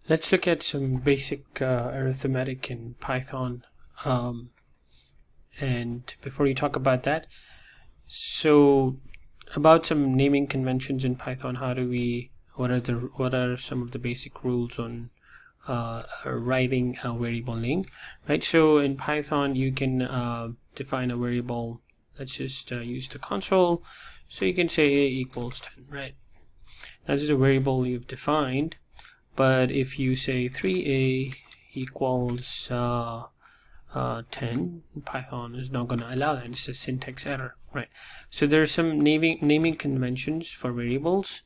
Let's look at some basic arithmetic in Python. And before we talk about that, so about some naming conventions in Python, what are some of the basic rules on writing a variable name, right? So in Python, you can define a variable. Let's just use the console. So you can say a equals 10, right? Now this is a variable you've defined. But if you say 3a equals 10, Python is not going to allow that. It's a syntax error, right? So there are some naming conventions for variables.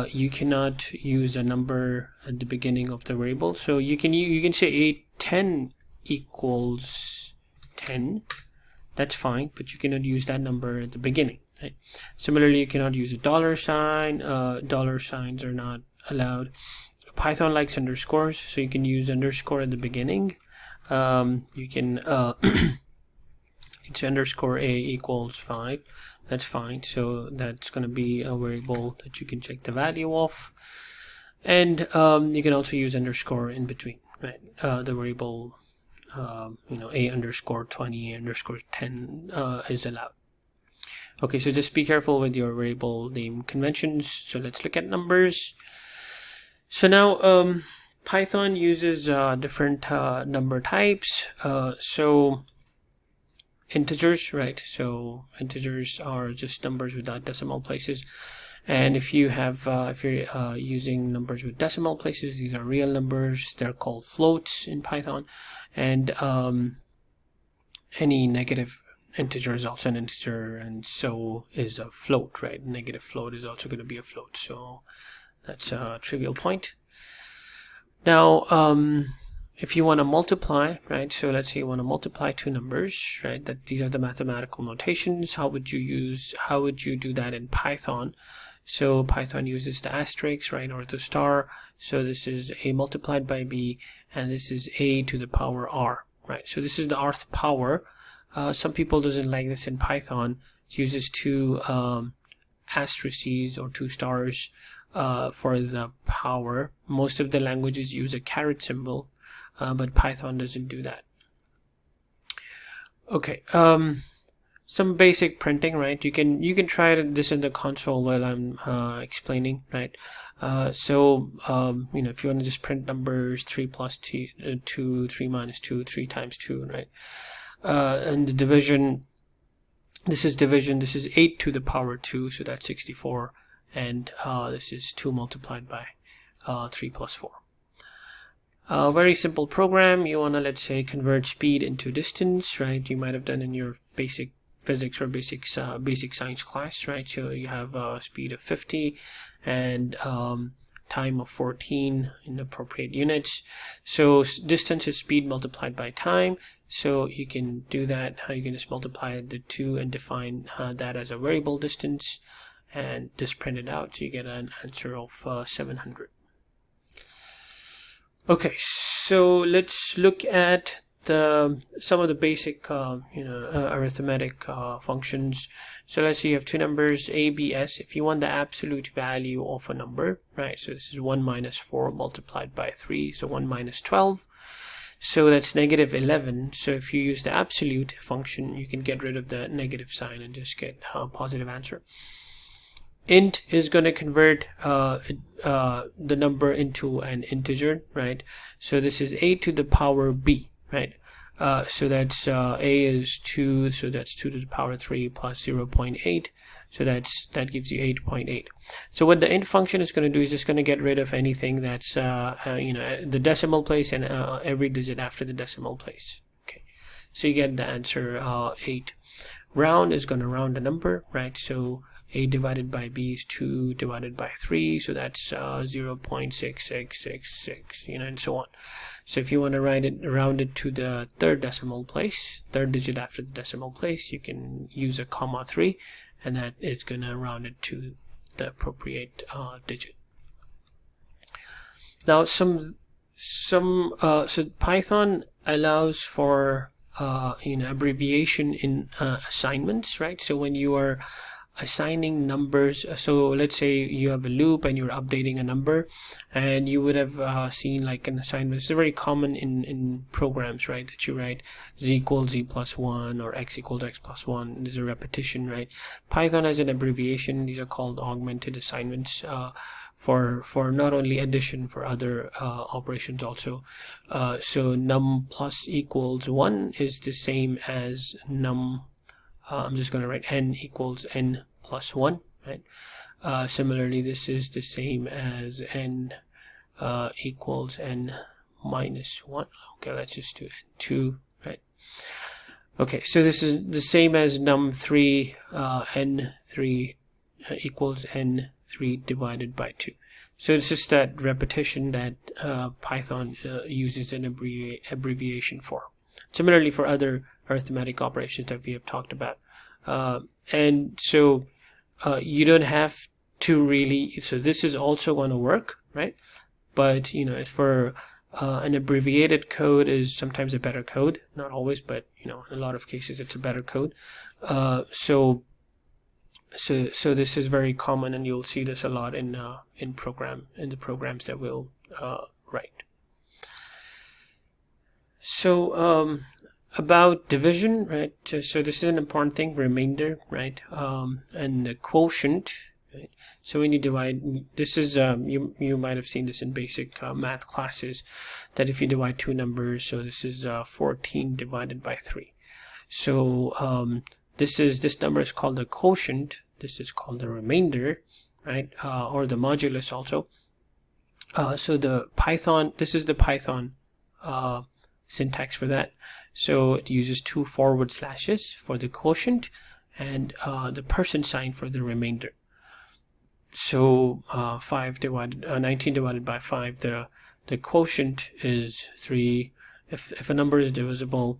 You cannot use a number at the beginning of the variable. So you can say 10 equals 10. That's fine, but you cannot use that number at the beginning. Right? Similarly, you cannot use a dollar sign. Dollar signs are not allowed. Python likes underscores, so you can use underscore at the beginning. You can it's underscore a equals 5. That's fine. So that's going to be a variable that you can check the value of, and you can also use underscore in between. Right? The variable, a underscore 20 underscore 10 is allowed. Okay, so just be careful with your variable name conventions. So let's look at numbers. So now Python uses different number types. So integers, right? So integers are just numbers without decimal places. And if you have, if you're using numbers with decimal places, these are real numbers. They're called floats in Python. And any negative integer is also an integer, and so is a float, right? Negative float is also going to be a float. So that's a trivial point. Now, if you want to multiply, right? So let's say you want to multiply two numbers, right? That these are the mathematical notations. How would you do that in Python? So Python uses the asterisk, right, or the star. So this is a multiplied by b, and this is a to the power r, right? So this is the rth power. Some people doesn't like this in Python. It uses two asterisks or two stars for the power. Most of the languages use a caret symbol, but Python doesn't do that. Okay, some basic printing, right? You can try this in the console while I'm explaining, right? If you want to just print numbers 3 plus 2, 3 minus 2, 3 times 2, right? And the division, this is 8 to the power 2, so that's 64. And this is 2 multiplied by 3 plus 4. Very simple program. You want to, let's say, convert speed into distance, right? You might have done in your basic physics or basic science class, right? So you have a speed of 50 and time of 14 in appropriate units. So distance is speed multiplied by time. So you can do that. You can just multiply the two and define that as a variable distance, and just print it out. So you get an answer of 700. Okay, so let's look at some of the basic arithmetic functions. So let's say you have two numbers a, b, s. If you want the absolute value of a number, right? So this is 1 minus 4 multiplied by 3, so 1 minus 12. So that's negative 11. So if you use the absolute function, you can get rid of the negative sign and just get a positive answer. Int is going to convert the number into an integer, right? So this is a to the power b, right? So that's a is 2, so that's 2 to the power 3 plus 0.8. So that gives you 8.8. So what the int function is going to do is just going to get rid of anything that's the decimal place and every digit after the decimal place. Okay, so you get the answer 8. Round is going to round the number, right? So a divided by b is 2 divided by 3, so that's 0.6666, and so on. So if you want to round it to the third decimal place, third digit after the decimal place, you can use a comma 3, and that is going to round it to the appropriate digit. Now so Python allows for abbreviation in assignments, right? So when you are assigning numbers. So let's say you have a loop and you're updating a number, and you would have seen like an assignment. It's very common in programs, right, that you write z equals z plus 1 or x equals x plus 1. There's a repetition, right? Python has an abbreviation. These are called augmented assignments for not only addition, for other operations also. So num plus equals 1 is the same as num I'm just going to write n equals n plus 1, right? Similarly, this is the same as n equals n minus 1. Okay, let's just do n2, right? Okay, so this is the same as num3 n3 equals n3 divided by 2. So it's just that repetition that Python uses an abbreviation for. Similarly for other arithmetic operations that we have talked about. And so you don't have to really, so this is also going to work, right? But you know, for an abbreviated code is sometimes a better code, not always, but you know, in a lot of cases it's a better code. So this is very common, and you'll see this a lot in the programs that we'll write. So about division, right? So this is an important thing, remainder, right? And the quotient, right? So when you divide, this is you might have seen this in basic math classes, that if you divide two numbers, so this is 14 divided by 3. So this number is called the quotient. This is called the remainder, right? Or the modulus also. So the Python, this is the Python syntax for that. So it uses 2 forward slashes for the quotient and the person sign for the remainder. So 19 divided by 5, the quotient is 3. If a number is divisible,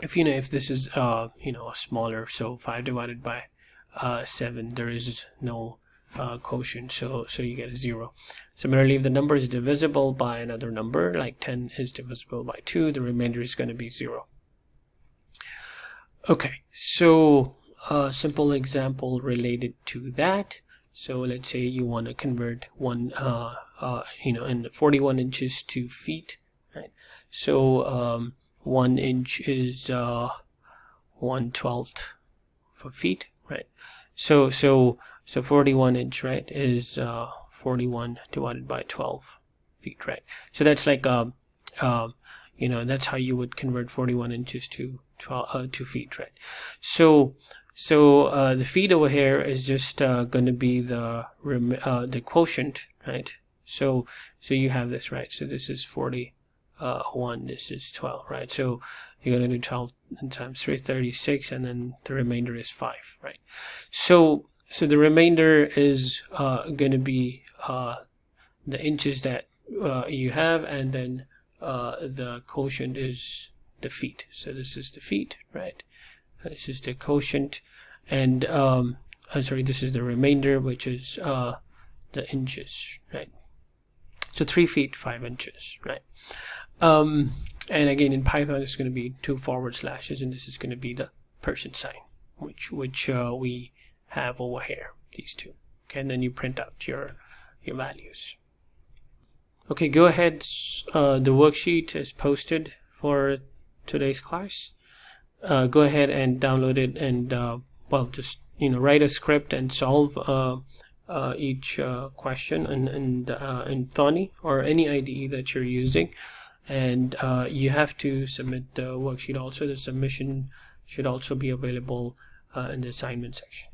if this is a smaller, so 5 divided by 7, there is no quotient, so you get a 0. Similarly, if the number is divisible by another number, like 10 is divisible by 2, the remainder is going to be 0. Okay, so a simple example related to that. So let's say you want to convert one in 41 inches to feet, right? So 1 inch is 1/12 for feet, right? So 41 inch, right, is 41 divided by 12 feet, right? So that's like that's how you would convert 41 inches to 2 feet, right? So the feet over here is just going to be the quotient, right? So you have this, right? So this is 41, this is 12, right? So you're going to do 12 times 3, 36, and then the remainder is 5, right? So the remainder is going to be the inches that you have, and then the quotient is the feet. So this is the feet, right? This is the quotient, and I'm sorry, this is the remainder, which is the inches, right? So 3 feet 5 inches, right? And again, in Python, it's going to be 2 forward slashes, and this is going to be the person sign, which we have over here, these two. Okay, and then you print out your values. Okay, go ahead. The worksheet is posted for today's class. Go ahead and download it, and just write a script and solve each question in Thorny or any IDE that you're using. And you have to submit the worksheet also. The submission should also be available in the assignment section.